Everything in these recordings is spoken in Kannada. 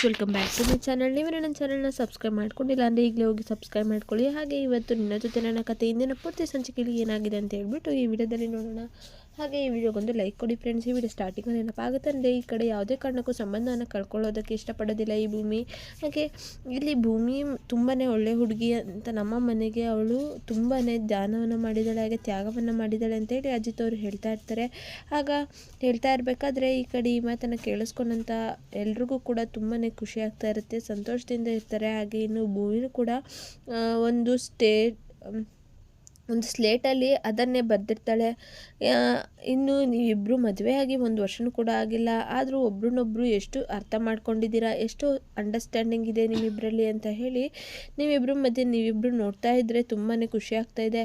Welcome back to my channel. ನೀವು ನನ್ನ ಚಾನಲ್ನ ಸಬ್ಸ್ಕ್ರೈಬ್ ಮಾಡ್ಕೊಂಡಿಲ್ಲ ಅಂದರೆ ಈಗಲೇ ಹೋಗಿ ಸಬ್ಸ್ಕ್ರೈಬ್ ಮಾಡ್ಕೊಳ್ಳಿ. ಹಾಗೆ ಇವತ್ತು ನಿನ್ನ ಜೊತೆ ನನ್ನ ಕತೆ ಇಂದಿನ ಪೂರ್ತಿ ಸಂಚಿಕೆಯಲ್ಲಿ ಏನಾಗಿದೆ ಅಂತ ಹೇಳ್ಬಿಟ್ಟು ಈ ವಿಡಿಯೋದಲ್ಲಿ ನೋಡೋಣ. ಹಾಗೆ ಈ ವಿಡಿಯೋಗೊಂದು ಲೈಕ್ ಕೊಡಿ ಫ್ರೆಂಡ್ಸ್. ಈ ವಿಡಿಯೋ ಸ್ಟಾರ್ಟಿಂಗಲ್ಲಿ ನೆನಪಾಗುತ್ತೆ ಅಂದರೆ ಈ ಕಡೆ ಯಾವುದೇ ಕಾರಣಕ್ಕೂ ಸಂಬಂಧನ ಕಳ್ಕೊಳ್ಳೋದಕ್ಕೆ ಇಷ್ಟಪಡೋದಿಲ್ಲ ಈ ಭೂಮಿ. ಹಾಗೆ ಇಲ್ಲಿ ಭೂಮಿ ತುಂಬಾ ಒಳ್ಳೆ ಹುಡುಗಿ ಅಂತ ನಮ್ಮ ಮನೆಗೆ ಅವಳು ತುಂಬಾ ದಾನವನ್ನು ಮಾಡಿದ್ದಾಳೆ, ಹಾಗೆ ತ್ಯಾಗವನ್ನು ಮಾಡಿದ್ದಾಳೆ ಅಂತೇಳಿ ಅಜಿತ್ ಅವರು ಹೇಳ್ತಾ ಇರ್ತಾರೆ. ಆಗ ಹೇಳ್ತಾ ಇರಬೇಕಾದ್ರೆ ಈ ಕಡೆ ಈ ಮಾತನ್ನು ಕೇಳಿಸ್ಕೊಂಡಂಥ ಎಲ್ರಿಗೂ ಕೂಡ ತುಂಬಾ ಖುಷಿ ಆಗ್ತಾ ಇರುತ್ತೆ, ಸಂತೋಷದಿಂದ ಇರ್ತಾರೆ. ಹಾಗೆ ಇನ್ನು ಭೂಮಿನೂ ಕೂಡ ಒಂದು ಸ್ಲೇಟಲ್ಲಿ ಅದನ್ನೇ ಬರೆದಿರ್ತಾಳೆ. ಇನ್ನು ನೀವಿಬ್ಬರು ಮದುವೆಯಾಗಿ 1 ವರ್ಷನೂ ಕೂಡ ಆಗಿಲ್ಲ, ಆದರೂ ಒಬ್ರನ್ನೊಬ್ರು ಎಷ್ಟು ಅರ್ಥ ಮಾಡ್ಕೊಂಡಿದ್ದೀರಾ, ಎಷ್ಟು ಅಂಡರ್ಸ್ಟ್ಯಾಂಡಿಂಗ್ ಇದೆ ನಿಮ್ಮಿಬ್ಬರಲ್ಲಿ ಅಂತ ಹೇಳಿ ನೀವಿಬ್ಬರು ನೀವಿಬ್ಬರು ನೋಡ್ತಾ ಇದ್ದರೆ ತುಂಬಾ ಖುಷಿ ಆಗ್ತಾಯಿದೆ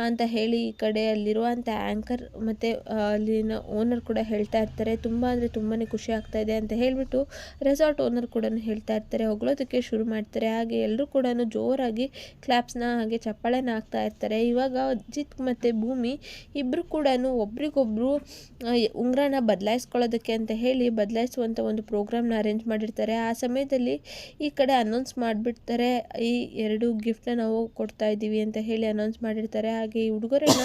ಅಂತ ಹೇಳಿ ಈ ಕಡೆ ಅಲ್ಲಿರುವಂಥ ಆ್ಯಂಕರ್ ಮತ್ತು ಅಲ್ಲಿನ ಓನರ್ ಕೂಡ ಹೇಳ್ತಾ ಇರ್ತಾರೆ. ತುಂಬ ಅಂದರೆ ತುಂಬಾ ಖುಷಿ ಆಗ್ತಾಯಿದೆ ಅಂತ ಹೇಳಿಬಿಟ್ಟು ರೆಸಾರ್ಟ್ ಓನರ್ ಕೂಡ ಹೇಳ್ತಾ ಇರ್ತಾರೆ, ಹೊಗಳೋದಕ್ಕೆ ಶುರು ಮಾಡ್ತಾರೆ. ಹಾಗೆ ಎಲ್ಲರೂ ಕೂಡ ಜೋರಾಗಿ ಕ್ಲಾಪ್ಸ್ನ ಹಾಗೆ ಚಪ್ಪಾಳೆನ ಹಾಕ್ತಾ ಇರ್ತಾರೆ. ಇವಾಗ ಅಜಿತ್ ಮತ್ತು ಭೂಮಿ ಇಬ್ಬರು ಕೂಡ ಒಬ್ರಿಗೊಬ್ರು ಉಂಗುರನ ಬದಲಾಯಿಸ್ಕೊಳ್ಳೋದಕ್ಕೆ ಅಂತ ಹೇಳಿ ಬದಲಾಯಿಸುವಂಥ ಒಂದು ಪ್ರೋಗ್ರಾಮ್ನ ಅರೇಂಜ್ ಮಾಡಿರ್ತಾರೆ. ಆ ಸಮಯದಲ್ಲಿ ಈ ಕಡೆ ಅನೌನ್ಸ್ ಮಾಡಿಬಿಡ್ತಾರೆ, ಈ 2 ಗಿಫ್ಟ್ನ ನಾವು ಕೊಡ್ತಾ ಇದ್ದೀವಿ ಅಂತ ಹೇಳಿ ಅನೌನ್ಸ್ ಮಾಡಿರ್ತಾರೆ. ಹಾಗೆ ಈ ಉಡುಗೊರೆನ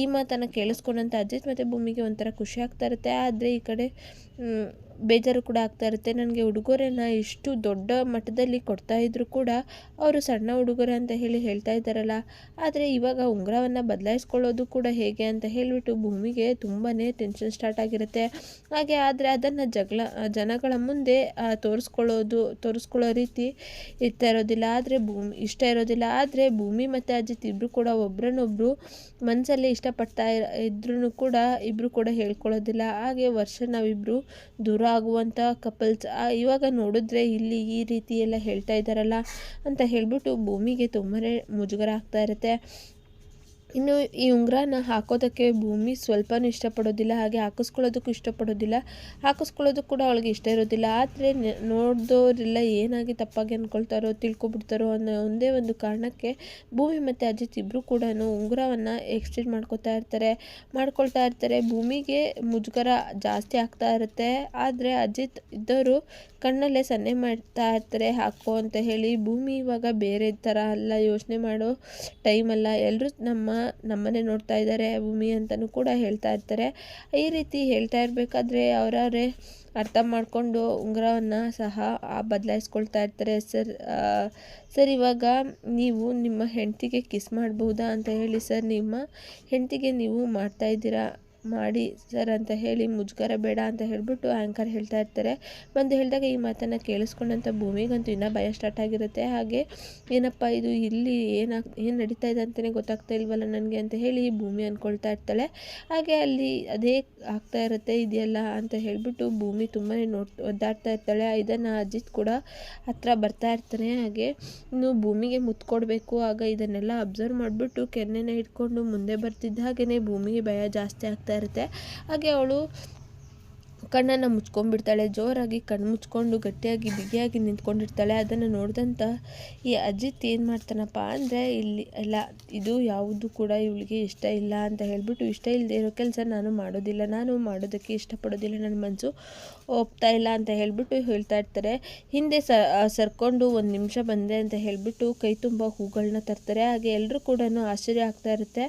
ಈ ಮಾತನ್ನು ಕೇಳಿಸ್ಕೊಂಡಂಥ ಅಜಿತ್ ಮತ್ತು ಭೂಮಿಗೆ ಒಂಥರ ಖುಷಿ ಆಗ್ತಾ ಇರುತ್ತೆ. ಆದರೆ ಈ ಕಡೆ ಬೇಜಾರು ಕೂಡ ಆಗ್ತಾ ಇರುತ್ತೆ. ನನಗೆ ಉಡುಗೊರೆನ ಇಷ್ಟು ದೊಡ್ಡ ಮಟ್ಟದಲ್ಲಿ ಕೊಡ್ತಾ ಇದ್ರು ಕೂಡ ಅವರು ಸಣ್ಣ ಉಡುಗೊರೆ ಅಂತ ಹೇಳಿ ಹೇಳ್ತಾ ಇದ್ದಾರಲ್ಲ, ಆದರೆ ಇವಾಗ ಉಂಗುರವನ್ನು ಬದಲಾಯಿಸ್ಕೊಳ್ಳೋದು ಕೂಡ ಹೇಗೆ ಅಂತ ಹೇಳಿಬಿಟ್ಟು ಭೂಮಿಗೆ ತುಂಬಾ ಟೆನ್ಷನ್ ಸ್ಟಾರ್ಟ್ ಆಗಿರುತ್ತೆ. ಹಾಗೆ ಆದರೆ ಅದನ್ನು ಜನಗಳ ಮುಂದೆ ತೋರಿಸ್ಕೊಳ್ಳೋ ರೀತಿ ಇಷ್ಟ ಇರೋದಿಲ್ಲ. ಆದರೆ ಭೂಮಿ ಮತ್ತು ಅಜಿತ್ ಇಬ್ಬರು ಕೂಡ ಒಬ್ರನ್ನೊಬ್ರು ಮನಸ್ಸಲ್ಲಿ ಇಷ್ಟಪಡ್ತಾ ಇದ್ರೂ ಕೂಡ ಇಬ್ಬರು ಕೂಡ ಹೇಳ್ಕೊಳ್ಳೋದಿಲ್ಲ. ಹಾಗೆ ನಾವಿಬ್ಬರು ದೂರ ಆಗುವಂಥ ಕಪಲ್ಸ್ ಇವಾಗ ನೋಡಿದ್ರೆ ಇಲ್ಲಿ ಈ ರೀತಿ ಎಲ್ಲ ಹೇಳ್ತಾ ಇದ್ದಾರಲ್ಲ ಅಂತ ಹೇಳ್ಬಿಟ್ಟು ಭೂಮಿಗೆ ತುಂಬಾ ಮುಜುಗರ ಆಗ್ತಾ ಇರುತ್ತೆ. ಇನ್ನು ಈ ಉಂಗುರನ ಹಾಕೋದಕ್ಕೆ ಭೂಮಿ ಸ್ವಲ್ಪನೂ ಇಷ್ಟಪಡೋದಿಲ್ಲ, ಹಾಗೆ ಹಾಕಿಸ್ಕೊಳ್ಳೋದು ಕೂಡ ಅವಳಿಗೆ ಇಷ್ಟ ಇರೋದಿಲ್ಲ. ಆದರೆ ನೋಡಿದವರೆಲ್ಲ ಏನಾಗಿ ತಪ್ಪಾಗಿ ಅಂದ್ಕೊಳ್ತಾರೋ ತಿಳ್ಕೊಬಿಡ್ತಾರೋ ಅನ್ನೋ ಒಂದೇ ಒಂದು ಕಾರಣಕ್ಕೆ ಭೂಮಿ ಮತ್ತು ಅಜಿತ್ ಇಬ್ಬರು ಕೂಡ ಉಂಗುರವನ್ನು ಎಕ್ಸ್ಚೇಂಜ್ ಮಾಡ್ಕೊಳ್ತಾ ಇರ್ತಾರೆ. ಭೂಮಿಗೆ ಮುಜುಗರ ಜಾಸ್ತಿ ಆಗ್ತಾ ಇರುತ್ತೆ, ಆದರೆ ಅಜಿತ್ ಇದ್ದವರು ಕಣ್ಣಲ್ಲೇ ಸನ್ನೆ ಮಾಡ್ತಾ ಇರ್ತಾರೆ ಹಾಕೋ ಅಂತ ಹೇಳಿ. ಭೂಮಿ ಇವಾಗ ಬೇರೆ ಥರ ಎಲ್ಲ ಯೋಚನೆ ಮಾಡೋ ಟೈಮ್ ಅಲ್ಲ, ಎಲ್ಲರೂ ನಮ್ಮನ್ನೇ ನೋಡ್ತಾ ಇದ್ದಾರೆ ಭೂಮಿ ಅಂತಲೂ ಕೂಡ ಹೇಳ್ತಾ ಇರ್ತಾರೆ. ಈ ರೀತಿ ಹೇಳ್ತಾ ಇರಬೇಕಾದ್ರೆ ಅವರವರೇ ಅರ್ಥ ಮಾಡಿಕೊಂಡು ಉಂಗುರವನ್ನು ಸಹ ಬದಲಾಯಿಸ್ಕೊಳ್ತಾ ಇರ್ತಾರೆ. ಸರ್ ಇವಾಗ ನೀವು ನಿಮ್ಮ ಹೆಂಡತಿಗೆ ಕಿಸ್ ಮಾಡಬಹುದಾ ಅಂತ ಹೇಳಿ, ಸರ್ ನಿಮ್ಮ ಹೆಂಡತಿಗೆ ನೀವು ಮಾಡ್ತಾ ಇದ್ದೀರಾ ಮಾಡಿ ಸರ್ ಅಂತ ಹೇಳಿ, ಮುಜುಗರ ಬೇಡ ಅಂತ ಹೇಳಿಬಿಟ್ಟು ಆ್ಯಂಕರ್ ಹೇಳ್ತಾ ಇರ್ತಾರೆ. ಹೇಳಿದಾಗ ಈ ಮಾತನ್ನು ಕೇಳಿಸ್ಕೊಂಡಂಥ ಭೂಮಿಗಂತೂ ಇನ್ನೂ ಭಯ ಸ್ಟಾರ್ಟ್ ಆಗಿರುತ್ತೆ. ಹಾಗೆ ಏನಪ್ಪ ಇದು ಇಲ್ಲಿ ಏನು ನಡೀತಾ ಇದೆ ಅಂತಲೇ ಗೊತ್ತಾಗ್ತಾ ಇಲ್ವಲ್ಲ ನನಗೆ ಅಂತ ಹೇಳಿ ಭೂಮಿ ಅಂದ್ಕೊಳ್ತಾ ಇರ್ತಾಳೆ. ಹಾಗೆ ಅಲ್ಲಿ ಅದೇ ಆಗ್ತಾ ಇರುತ್ತೆ ಇದೆಯಲ್ಲ ಅಂತ ಹೇಳಿಬಿಟ್ಟು ಭೂಮಿ ತುಂಬಾ ಒದ್ದಾಡ್ತಾ ಇರ್ತಾಳೆ. ಇದನ್ನು ಅಜಿತ್ ಕೂಡ ಹತ್ರ ಬರ್ತಾ ಇರ್ತಾನೆ. ಹಾಗೆ ಇನ್ನು ಭೂಮಿಗೆ ಮುತ್ಕೊಡ್ಬೇಕು. ಆಗ ಇದನ್ನೆಲ್ಲ ಅಬ್ಸರ್ವ್ ಮಾಡಿಬಿಟ್ಟು ಕೆನ್ನೆನ ಹಿಡ್ಕೊಂಡು ಮುಂದೆ ಬರ್ತಿದ್ದ ಹಾಗೆಯೇ ಭೂಮಿಗೆ ಭಯ ಜಾಸ್ತಿ ಆಗ್ತಾ ಇರುತ್ತೆ. ಹಾಗೆ ಅವಳು ಕಣ್ಣನ್ನು ಮುಚ್ಕೊಂಡ್ಬಿಡ್ತಾಳೆ, ಜೋರಾಗಿ ಕಣ್ಣು ಮುಚ್ಕೊಂಡು ಗಟ್ಟಿಯಾಗಿ ಬಿಗಿಯಾಗಿ ನಿಂತ್ಕೊಂಡಿರ್ತಾಳೆ. ಅದನ್ನು ನೋಡಿದಂಥ ಈ ಅಜಿತ್ ಏನು ಮಾಡ್ತಾನಪ್ಪ ಅಂದರೆ, ಇದು ಯಾವುದು ಕೂಡ ಇವಳಿಗೆ ಇಷ್ಟ ಇಲ್ಲ ಅಂತ ಹೇಳಿಬಿಟ್ಟು, ಇಷ್ಟ ಇಲ್ಲದೆ ಇರೋ ಕೆಲಸ ನಾನು ಮಾಡೋದಕ್ಕೆ ಇಷ್ಟಪಡೋದಿಲ್ಲ, ನನ್ನ ಮನಸ್ಸು ಒಪ್ತಾ ಇಲ್ಲ ಅಂತ ಹೇಳಿಬಿಟ್ಟು ಹೇಳ್ತಾ ಇರ್ತಾರೆ. ಹಿಂದೆ ಸರ್ಕೊಂಡು 1 ನಿಮಿಷ ಬಂದೆ ಅಂತ ಹೇಳಿಬಿಟ್ಟು ಕೈ ತುಂಬ ಹೂಗಳನ್ನ ತರ್ತಾರೆ. ಹಾಗೆ ಎಲ್ಲರೂ ಕೂಡ ಆಶ್ಚರ್ಯ ಆಗ್ತಾ ಇರುತ್ತೆ,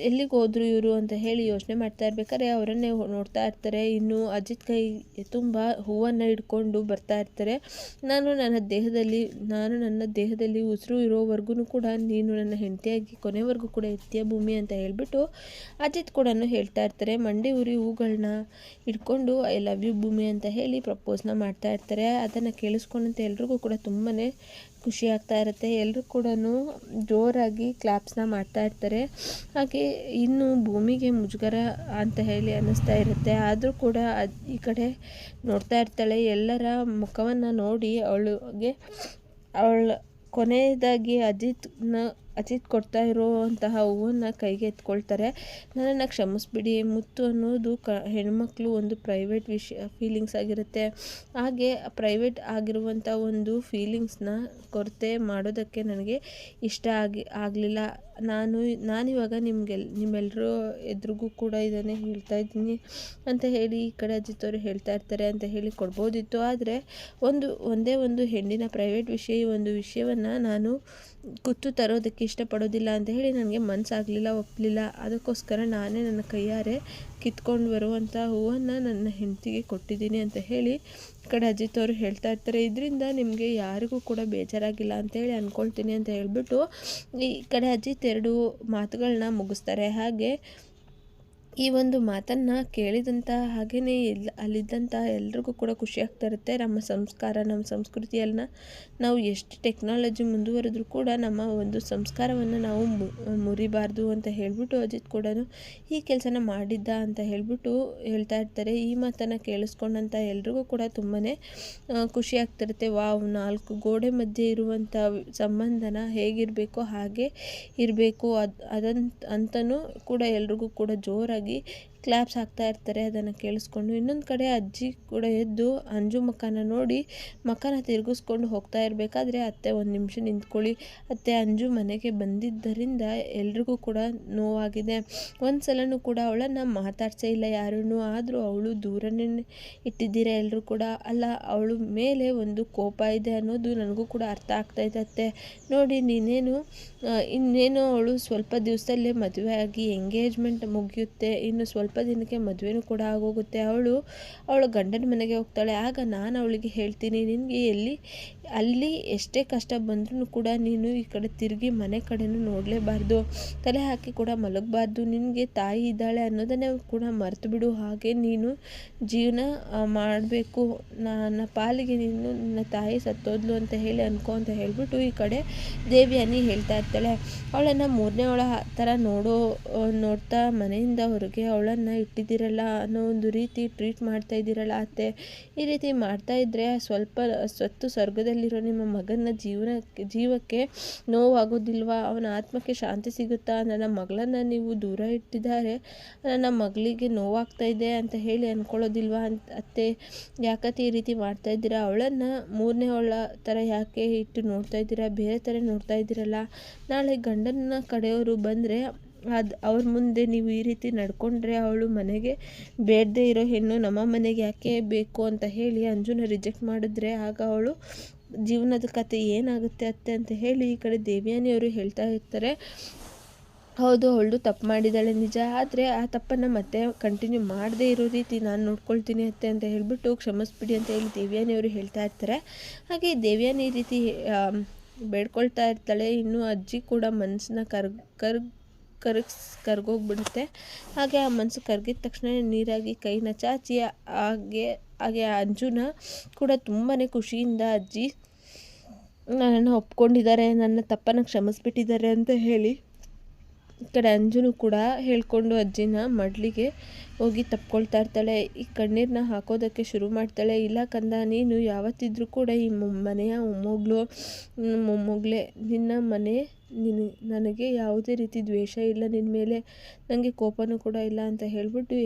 ಎಲ್ಲಿಗೆ ಹೋದ್ರು ಇವರು ಅಂತ ಹೇಳಿ ಯೋಚನೆ ಮಾಡ್ತಾ ಇರ್ಬೇಕಾದ್ರೆ ಅವರನ್ನೇ ನೋಡ್ತಾ ಇರ್ತಾರೆ. ಇನ್ನು ಅಜಿತ್ ಕೈ ತುಂಬ ಹೂವನ್ನು ಹಿಡ್ಕೊಂಡು ಬರ್ತಾ ಇರ್ತಾರೆ. ನಾನು ನನ್ನ ದೇಹದಲ್ಲಿ ಉಸಿರು ಇರೋವರೆಗೂ ಕೂಡ ನೀನು ನನ್ನ ಹೆಂಡತಿಯಾಗಿ ಕೊನೆವರೆಗೂ ಕೂಡ ಇರ್ತೀಯ ಭೂಮಿ ಅಂತ ಹೇಳ್ಬಿಟ್ಟು ಅಜಿತ್ ಕೂಡ ಹೇಳ್ತಾ ಇರ್ತಾರೆ. ಮಂಡಿ ಉರಿ ಹೂಗಳನ್ನ ಹಿಡ್ಕೊಂಡು ಐ ಲವ್ ಯು ಭೂಮಿ ಅಂತ ಹೇಳಿ ಪ್ರಪೋಸ್ನ ಮಾಡ್ತಾ ಇರ್ತಾರೆ. ಅದನ್ನು ಕೇಳಿಸ್ಕೊಂಡಂತ ಎಲ್ರಿಗೂ ಕೂಡ ತುಂಬಾ ಖುಷಿ ಆಗ್ತಾ ಇರುತ್ತೆ. ಎಲ್ಲರೂ ಕೂಡ ಜೋರಾಗಿ ಕ್ಲಾಪ್ಸ್ನ ಮಾಡ್ತಾ ಇರ್ತಾರೆ. ಹಾಗೆ ಇನ್ನು ಭೂಮಿಗೆ ಮುಜುಗರ ಅಂತ ಹೇಳಿ ಅನ್ನಿಸ್ತಾ ಇರುತ್ತೆ, ಆದರೂ ಕೂಡ ಈ ಕಡೆ ನೋಡ್ತಾ ಇರ್ತಾಳೆ. ಎಲ್ಲರ ಮುಖವನ್ನು ನೋಡಿ ಅವಳ ಕೊನೆಯದಾಗಿ ಅಜಿತ್ನ ಅಜಿತ್ ಕೊಡ್ತಾ ಇರೋವಂತಹ ಹೂವನ್ನು ಕೈಗೆ ಎತ್ಕೊಳ್ತಾರೆ. ನನ್ನನ್ನು ಕ್ಷಮಿಸ್ಬಿಡಿ, ಮುತ್ತು ಅನ್ನೋದು ಹೆಣ್ಮಕ್ಳು ಒಂದು ಪ್ರೈವೇಟ್ ಫೀಲಿಂಗ್ಸ್ ಆಗಿರುತ್ತೆ. ಹಾಗೆ ಪ್ರೈವೇಟ್ ಆಗಿರುವಂಥ ಒಂದು ಫೀಲಿಂಗ್ಸ್ನ ಕೊರತೆ ಮಾಡೋದಕ್ಕೆ ನನಗೆ ಇಷ್ಟ ಆಗಲಿಲ್ಲ. ನಾನಿವಾಗ ನಿಮ್ಮೆಲ್ಲರೂ ಎದುರಿಗೂ ಕೂಡ ಇದನ್ನೇ ಹೇಳ್ತಾ ಇದ್ದೀನಿ ಅಂತ ಹೇಳಿ ಈ ಕಡೆ ಅಜಿತ್ ಅವರು ಹೇಳ್ತಾ ಇರ್ತಾರೆ ಅಂತ ಹೇಳಿ ಕೊಡ್ಬೋದಿತ್ತು. ಆದರೆ ಒಂದೇ ಒಂದು ಹೆಣ್ಣಿನ ಪ್ರೈವೇಟ್ ಒಂದು ವಿಷಯವನ್ನು ನಾನು ಕುತ್ತು ತರೋದಕ್ಕೆ ಇಷ್ಟಪಡೋದಿಲ್ಲ ಅಂತ ಹೇಳಿ ನನಗೆ ಮನಸ್ಸಾಗಲಿಲ್ಲ, ಒಪ್ಪಲಿಲ್ಲ. ಅದಕ್ಕೋಸ್ಕರ ನಾನೇ ನನ್ನ ಕೈಯಾರೆ ಕಿತ್ಕೊಂಡು ಬರುವಂಥ ಹೂವನ್ನು ನನ್ನ ಹೆಂಡತಿಗೆ ಕೊಟ್ಟಿದ್ದೀನಿ ಅಂತ ಹೇಳಿ ಈ ಕಡೆ ಅಜಿತ್ ಅವರು ಹೇಳ್ತಾ ಇರ್ತಾರೆ. ಇದರಿಂದ ನಿಮಗೆ ಯಾರಿಗೂ ಕೂಡ ಬೇಜಾರಾಗಿಲ್ಲ ಅಂತೇಳಿ ಅಂದ್ಕೊಳ್ತೀನಿ ಅಂತ ಹೇಳ್ಬಿಟ್ಟು ಈ ಕಡೆ ಅಜಿತ್ 2 ಮಾತುಗಳನ್ನ ಮುಗಿಸ್ತಾರೆ. ಹಾಗೆ ಈ ಒಂದು ಮಾತನ್ನು ಕೇಳಿದಂಥ ಹಾಗೆಯೇ ಅಲ್ಲಿದ್ದಂಥ ಎಲ್ರಿಗೂ ಕೂಡ ಖುಷಿ ಆಗ್ತಾ ಇರುತ್ತೆ. ನಮ್ಮ ಸಂಸ್ಕಾರ, ನಮ್ಮ ಸಂಸ್ಕೃತಿಯನ್ನು ನಾವು ಎಷ್ಟು ಟೆಕ್ನಾಲಜಿ ಮುಂದುವರೆದ್ರೂ ಕೂಡ ನಮ್ಮ ಒಂದು ಸಂಸ್ಕಾರವನ್ನು ನಾವು ಮುರಿಬಾರ್ದು ಅಂತ ಹೇಳ್ಬಿಟ್ಟು ಅಜಿತ್ ಕೂಡ ಈ ಕೆಲಸನ ಮಾಡಿದ್ದ ಅಂತ ಹೇಳ್ಬಿಟ್ಟು ಹೇಳ್ತಾ ಇರ್ತಾರೆ. ಈ ಮಾತನ್ನು ಕೇಳಿಸ್ಕೊಂಡಂಥ ಎಲ್ರಿಗೂ ಕೂಡ ತುಂಬಾ ಖುಷಿ ಆಗ್ತಿರುತ್ತೆ. ವಾವ್, 4 ಗೋಡೆ ಮಧ್ಯೆ ಇರುವಂಥ ಸಂಬಂಧನ ಹೇಗಿರಬೇಕೋ ಹಾಗೆ ಇರಬೇಕು ಅಂತನೂ ಕೂಡ ಎಲ್ರಿಗೂ ಕೂಡ ಜೋರಾಗಿ ಕ್ಲಾಪ್ಸ್ ಹಾಕ್ತಾ ಇರ್ತಾರೆ. ಅದನ್ನು ಕೇಳಿಸ್ಕೊಂಡು ಇನ್ನೊಂದು ಕಡೆ ಅಜ್ಜಿ ಕೂಡ ಎದ್ದು ಅಂಜು ಮಕ್ಕನ ತಿರುಗಿಸ್ಕೊಂಡು ಹೋಗ್ತಾ ಇರಬೇಕಾದ್ರೆ, ಅತ್ತೆ 1 ನಿಮಿಷ ನಿಂತ್ಕೊಳ್ಳಿ ಅತ್ತೆ, ಅಂಜು ಮನೆಗೆ ಬಂದಿದ್ದರಿಂದ ಎಲ್ರಿಗೂ ಕೂಡ ನೋವಾಗಿದೆ. ಒಂದು ಸಲನೂ ಕೂಡ ಅವಳನ್ನು ಮಾತಾಡ್ಸೇ ಇಲ್ಲ ಯಾರೂ. ಆದರೂ ಅವಳು ದೂರನೇ ಇಟ್ಟಿದ್ದೀರಾ ಎಲ್ಲರೂ ಕೂಡ. ಅಲ್ಲ, ಅವಳು ಮೇಲೆ ಒಂದು ಕೋಪ ಇದೆ ಅನ್ನೋದು ನನಗೂ ಕೂಡ ಅರ್ಥ ಆಗ್ತಾಯಿದೆ ಅತ್ತೆ. ನೋಡಿ, ಇನ್ನೇನು ಅವಳು ಸ್ವಲ್ಪ ದಿವಸದಲ್ಲೇ ಮದುವೆ ಆಗಿ ಎಂಗೇಜ್ಮೆಂಟ್ ಮುಗಿಯುತ್ತೆ. ಇನ್ನು ಸ್ವಲ್ಪ ದಿನಕ್ಕೆ ಮದುವೆನೂ ಕೂಡ ಆಗೋಗುತ್ತೆ. ಅವಳು ಗಂಡನ ಮನೆಗೆ ಹೋಗ್ತಾಳೆ. ಆಗ ನಾನು ಅವಳಿಗೆ ಹೇಳ್ತೀನಿ, ನಿನಗೆ ಅಲ್ಲಿ ಎಷ್ಟೇ ಕಷ್ಟ ಬಂದ್ರೂ ಕೂಡ ನೀನು ಈ ಕಡೆ ತಿರುಗಿ ಮನೆ ಕಡೆನೂ ನೋಡಲೇಬಾರ್ದು, ತಲೆ ಹಾಕಿ ಕೂಡ ಮಲಗಬಾರ್ದು. ನಿನಗೆ ತಾಯಿ ಇದ್ದಾಳೆ ಅನ್ನೋದನ್ನೇ ಕೂಡ ಮರೆತು ಬಿಡು. ಹಾಗೆ ನೀನು ಜೀವನ ಮಾಡಬೇಕು. ನನ್ನ ಪಾಲಿಗೆ ನಿನ್ನ ತಾಯಿ ಸತ್ತೋದ್ಲು ಅಂತ ಹೇಳಿ ಅನ್ಕೋ ಅಂತ ಹೇಳ್ಬಿಟ್ಟು ಈ ಕಡೆ ದೇವ್ಯಾನಿ ಹೇಳ್ತಾ ಇರ್ತಾಳೆ. ಅವಳನ್ನು 3ನೇ ಅವಳ ಥರ ನೋಡ್ತಾ ಮನೆಯಿಂದ ಹೊರಗೆ ಅವಳನ್ನು ಇಟ್ಟಿದ್ದೀರಲ್ಲ ಅನ್ನೋ ಒಂದು ರೀತಿ ಟ್ರೀಟ್ ಮಾಡ್ತಾ ಇದ್ದೀರಲ್ಲ ಅತ್ತೆ. ಈ ರೀತಿ ಮಾಡ್ತಾ ಇದ್ದರೆ ಸ್ವತ್ತು ಸ್ವರ್ಗದಲ್ಲಿರೋ ನಿಮ್ಮ ಮಗನ ಜೀವಕ್ಕೆ ನೋವಾಗೋದಿಲ್ವಾ? ಅವನ ಆತ್ಮಕ್ಕೆ ಶಾಂತಿ ಸಿಗುತ್ತಾ? ನನ್ನ ಮಗಳನ್ನು ನೀವು ದೂರ ಇಟ್ಟಿದ್ದಾರೆ, ನನ್ನ ಮಗಳಿಗೆ ನೋವಾಗ್ತಾ ಇದೆ ಅಂತ ಹೇಳಿ ಅಂದ್ಕೊಳ್ಳೋದಿಲ್ವಾ ಅತ್ತೆ? ಯಾಕತ್ತೆ ಈ ರೀತಿ ಮಾಡ್ತಾ ಇದ್ದೀರಾ? ಅವಳನ್ನು 3ನೇ ಅವಳ ಥರ ಯಾಕೆ ಇಟ್ಟು ನೋಡ್ತಾ ಇದ್ದೀರಾ? ಬೇರೆ ಥರ ನೋಡ್ತಾ ಇದ್ದೀರಲ್ಲ. ನಾಳೆ ಗಂಡನ ಕಡೆಯವರು ಬಂದರೆ ಅವ್ರ ಮುಂದೆ ನೀವು ಈ ರೀತಿ ನಡ್ಕೊಂಡ್ರೆ ಅವಳು ಮನೆಗೆ ಬೇಡದೇ ಇರೋ ಹೆಣ್ಣು ನಮ್ಮ ಮನೆಗೆ ಯಾಕೆ ಬೇಕು ಅಂತ ಹೇಳಿ ಅಂಜುನ ರಿಜೆಕ್ಟ್ ಮಾಡಿದ್ರೆ ಆಗ ಅವಳು ಜೀವನದ ಕತೆ ಏನಾಗುತ್ತೆ ಅತ್ತೆ ಅಂತ ಹೇಳಿ ಈ ಕಡೆ ದೇವ್ಯಾನಿಯವರು ಹೇಳ್ತಾ ಇರ್ತಾರೆ. ಹೌದು, ಅವಳು ತಪ್ಪು ಮಾಡಿದ್ದಾಳೆ ನಿಜ. ಆದರೆ ಆ ತಪ್ಪನ್ನು ಮತ್ತೆ ಕಂಟಿನ್ಯೂ ಮಾಡದೇ ಇರೋ ರೀತಿ ನಾನು ನೋಡ್ಕೊಳ್ತೀನಿ ಅತ್ತೆ ಅಂತ ಹೇಳ್ಬಿಟ್ಟು ಕ್ಷಮಿಸ್ಬಿಡಿ ಅಂತ ಹೇಳಿ ದೇವ್ಯಾನಿಯವರು ಹೇಳ್ತಾ ಇರ್ತಾರೆ. ಹಾಗೆ ದೇವ್ಯಾನಿ ಈ ರೀತಿ ಬೇಡ್ಕೊಳ್ತಾ ಇರ್ತಾಳೆ. ಇನ್ನು ಅಜ್ಜಿ ಕೂಡ ಮನಸ್ಸನ್ನ ಕರ್ಗೋಗ್ಬಿಡುತ್ತೆ. ಹಾಗೆ ಆ ಮನಸ್ಸು ಕರಗಿದ ತಕ್ಷಣ ನೀರಾಗಿ ಕೈನ ಚಾಚಿ ಹಾಗೆ ಅಂಜುನ ಕೂಡ ತುಂಬಾ ಖುಷಿಯಿಂದ ಅಜ್ಜಿ ನನ್ನನ್ನು ಒಪ್ಕೊಂಡಿದ್ದಾರೆ, ನನ್ನ ತಪ್ಪನ್ನು ಕ್ಷಮಿಸ್ಬಿಟ್ಟಿದ್ದಾರೆ ಅಂತ ಹೇಳಿ ಈ ಕಡೆ ಅಂಜುನು ಕೂಡ ಹೇಳ್ಕೊಂಡು ಅಜ್ಜಿನ ಮಡ್ಲಿಗೆ ಹೋಗಿ ತಪ್ಕೊಳ್ತಾ ಇರ್ತಾಳೆ. ಈ ಕಣ್ಣೀರನ್ನ ಹಾಕೋದಕ್ಕೆ ಶುರು ಮಾಡ್ತಾಳೆ. ಇಲ್ಲ ಕಂದ, ನೀನು ಯಾವತ್ತಿದ್ರೂ ಕೂಡ ಈ ಮನೆಯ ಮೊಮ್ಮಗಳೇ. ನಿನ್ನ ಮನೆ ನನಗೆ ಯಾವುದೇ ರೀತಿ ದ್ವೇಷ ಇಲ್ಲ ನಿನ್ನ ಮೇಲೆ, ನನಗೆ ಕೋಪನೂ ಕೂಡ ಇಲ್ಲ ಅಂತ ಹೇಳ್ಬಿಟ್ಟು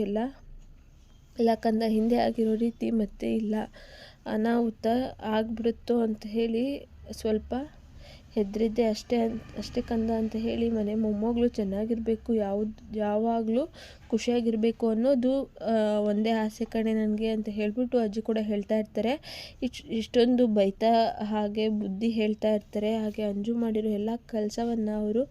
ಇಲ್ಲ ಕಂದ, ಹಿಂದೆ ಆಗಿರೋ ರೀತಿ ಮತ್ತೆ ಇಲ್ಲ, ಅನಾಹುತ ಆಗ್ಬಿಡುತ್ತೋ ಅಂತ ಹೇಳಿ ಸ್ವಲ್ಪ ಹೆದರಿದ್ದೆ ಅಷ್ಟೇ ಕಂದ ಅಂತ ಹೇಳಿ ಮನೆ ಮೊಮ್ಮಗಳು ಚೆನ್ನಾಗಿರಬೇಕು, ಯಾವಾಗಲೂ ಖುಷಿಯಾಗಿರಬೇಕು ಅನ್ನೋದು ಒಂದೇ ಆಸೆ ಕಣೆ ನನಗೆ ಅಂತ ಹೇಳ್ಬಿಟ್ಟು ಅಜ್ಜಿ ಕೂಡ ಹೇಳ್ತಾ ಇರ್ತಾರೆ. ಇಷ್ಟೊಂದು ಬೈತಾ ಹಾಗೆ ಬುದ್ಧಿ ಹೇಳ್ತಾ ಇರ್ತಾರೆ. ಹಾಗೆ ಅಂಜು ಮಾಡಿರೋ ಎಲ್ಲ ಕೆಲಸವನ್ನು ಅವರು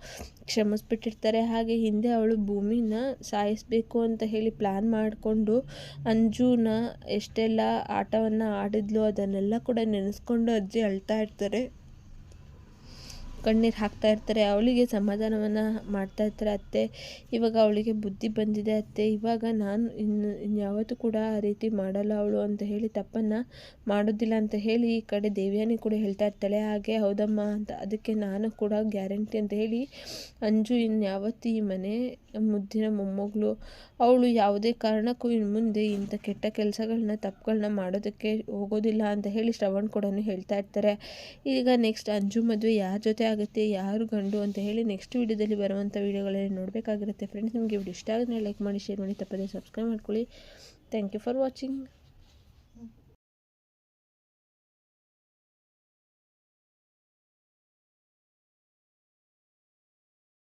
ಕ್ಷಮಿಸ್ಬಿಟ್ಟಿರ್ತಾರೆ. ಹಾಗೆ ಹಿಂದೆ ಅವಳು ಭೂಮಿನ ಸಾಯಿಸಬೇಕು ಅಂತ ಹೇಳಿ ಪ್ಲ್ಯಾನ್ ಮಾಡಿಕೊಂಡು ಅಂಜುನ ಎಷ್ಟೆಲ್ಲ ಆಟವನ್ನು ಆಡಿದ್ಲು ಅದನ್ನೆಲ್ಲ ಕೂಡ ನೆನೆಸ್ಕೊಂಡು ಅಜ್ಜಿ ಅಳ್ತಾ ಇರ್ತಾರೆ, ಕಣ್ಣೀರು ಹಾಕ್ತಾ ಇರ್ತಾರೆ. ಅವಳಿಗೆ ಸಮಾಧಾನವನ್ನು ಮಾಡ್ತಾ ಇರ್ತಾರೆ. ಅತ್ತೆ, ಇವಾಗ ಅವಳಿಗೆ ಬುದ್ಧಿ ಬಂದಿದೆ ಅತ್ತೆ, ಇವಾಗ ನಾನು ಇನ್ಯಾವತ್ತೂ ಕೂಡ ಆ ರೀತಿ ಮಾಡಲ್ಲ ಅವಳು ಅಂತ ಹೇಳಿ ತಪ್ಪನ್ನು ಮಾಡೋದಿಲ್ಲ ಅಂತ ಹೇಳಿ ಈ ಕಡೆ ದೇವ್ಯಾನಿ ಕೂಡ ಹೇಳ್ತಾ ಇರ್ತಾಳೆ. ಹಾಗೆ ಹೌದಮ್ಮ ಅಂತ, ಅದಕ್ಕೆ ನಾನು ಕೂಡ ಗ್ಯಾರಂಟಿ ಅಂತ ಹೇಳಿ ಅಂಜು ಇನ್ಯಾವತ್ತೂ ಈ ಮನೆ ಮುದ್ದಿನ ಮೊಮ್ಮಗಳು. ಅವಳು ಯಾವುದೇ ಕಾರಣಕ್ಕೂ ಇನ್ನು ಮುಂದೆ ಇಂಥ ಕೆಟ್ಟ ಕೆಲಸಗಳನ್ನ ತಪ್ಪುಗಳನ್ನ ಮಾಡೋದಕ್ಕೆ ಹೋಗೋದಿಲ್ಲ ಅಂತ ಹೇಳಿ ಶ್ರವಣ್ ಕೂಡ ಹೇಳ್ತಾ ಇರ್ತಾರೆ. ಈಗ ನೆಕ್ಸ್ಟ್ ಅಂಜು ಮದುವೆ ಯಾರ ಜೊತೆ ಆಗುತ್ತೆ, ಯಾರು ಗಂಡು ಅಂತ ಹೇಳಿ ನೆಕ್ಸ್ಟ್ ವೀಡಿಯೋದಲ್ಲಿ ಬರುವಂಥ ವೀಡಿಯೋಗಳಲ್ಲಿ ನೋಡಬೇಕಾಗಿರುತ್ತೆ ಫ್ರೆಂಡ್ಸ್. ನಿಮಗೆ ವಿಡಿಯೋ ಇಷ್ಟ ಆದರೆ ಲೈಕ್ ಮಾಡಿ, ಶೇರ್ ಮಾಡಿ, ತಪ್ಪದೇ ಸಬ್ಸ್ಕ್ರೈಬ್ ಮಾಡ್ಕೊಳ್ಳಿ. Thank you for watching.